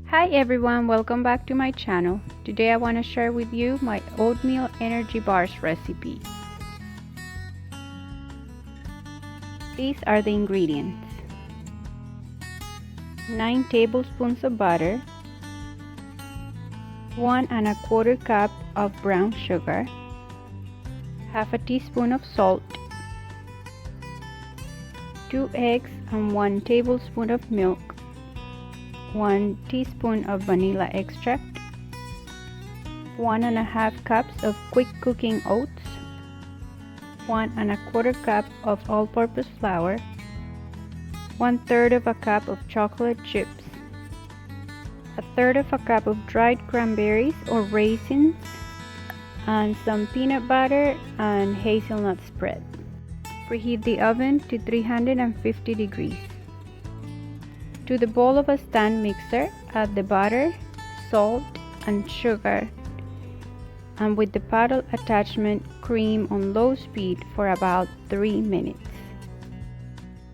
Hi everyone, welcome back to my channel. Today I want to share with you my Oatmeal Energy Bars recipe. These are the ingredients: 9 tablespoons of butter, 1 1/4 cup of brown sugar, half a teaspoon of salt, 2 eggs and 1 tablespoon of milk, 1 teaspoon of vanilla extract, 1 1/2 cups of quick cooking oats, 1 1/4 cup of all-purpose flour, 1/3 of a cup of chocolate chips, 1/3 of a cup of dried cranberries or raisins, and some peanut butter and hazelnut spread. Preheat the oven to 350 degrees. To the bowl of a stand mixer, add the butter, salt, and sugar, and with the paddle attachment, cream on low speed for about 3 minutes.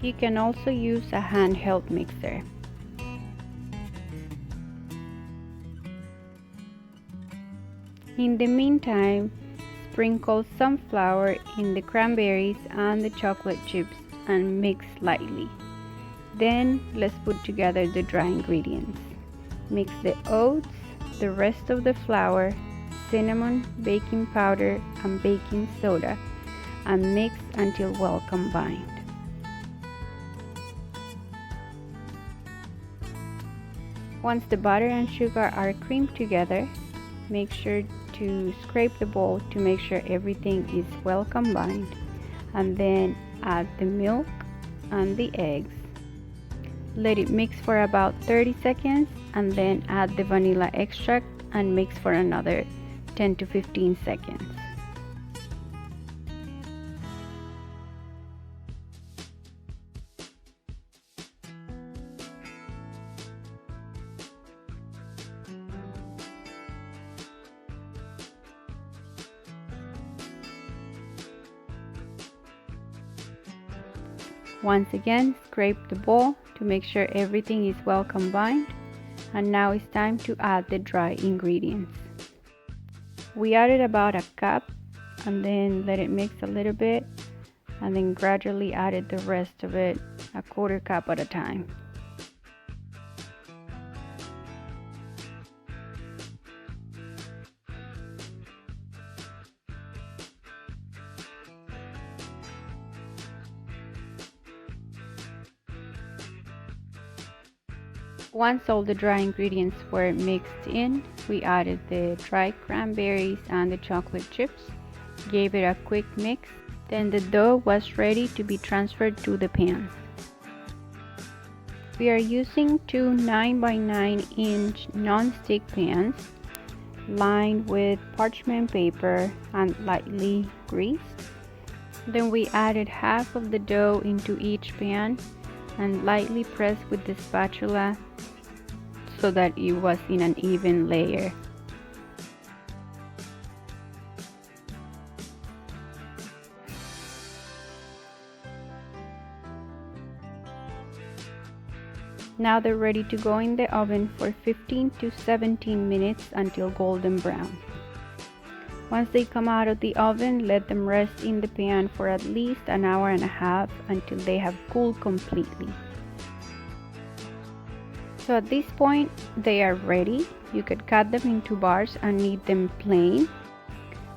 You can also use a handheld mixer. In the meantime, sprinkle some flour in the cranberries and the chocolate chips and mix lightly. Then let's put together the dry ingredients. Mix the oats, the rest of the flour, cinnamon, baking powder, and baking soda, and mix until well combined. Once the butter and sugar are creamed together, make sure to scrape the bowl to make sure everything is well combined, and then add the milk and the eggs. Let it mix for about 30 seconds and then add the vanilla extract and mix for another 10 to 15 seconds. Once again, scrape the bowl to make sure everything is well combined, and now it's time to add the dry ingredients. We added about a cup and then let it mix a little bit, and then gradually added the rest of it, a 1/4 cup at a time. Once all the dry ingredients were mixed in, we added the dried cranberries and the chocolate chips, gave it a quick mix, then the dough was ready to be transferred to the pan. We are using 2 9 by 9 inch non-stick pans lined with parchment paper and lightly greased. Then we added half of the dough into each pan and lightly pressed with the spatula so that it was in an even layer. Now they're ready to go in the oven for 15 to 17 minutes until golden brown. Once they come out of the oven, let them rest in the pan for at least an hour and a half until they have cooled completely. So at this point, they are ready. You could cut them into bars and eat them plain.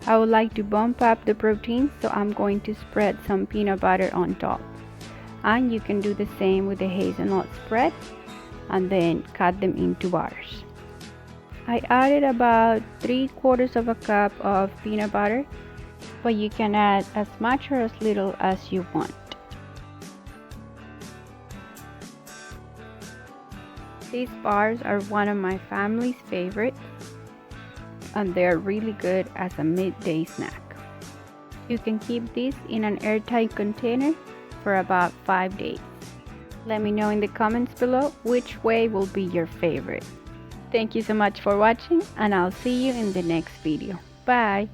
I would like to bump up the protein, so I'm going to spread some peanut butter on top. And you can do the same with the hazelnut spread and then cut them into bars. I added about 3/4 of a cup of peanut butter, but you can add as much or as little as you want. These bars are one of my family's favorites, and they're really good as a midday snack. You can keep these in an airtight container for about 5 days. Let me know in the comments below which way will be your favorite. Thank you so much for watching, and I'll see you in the next video. Bye!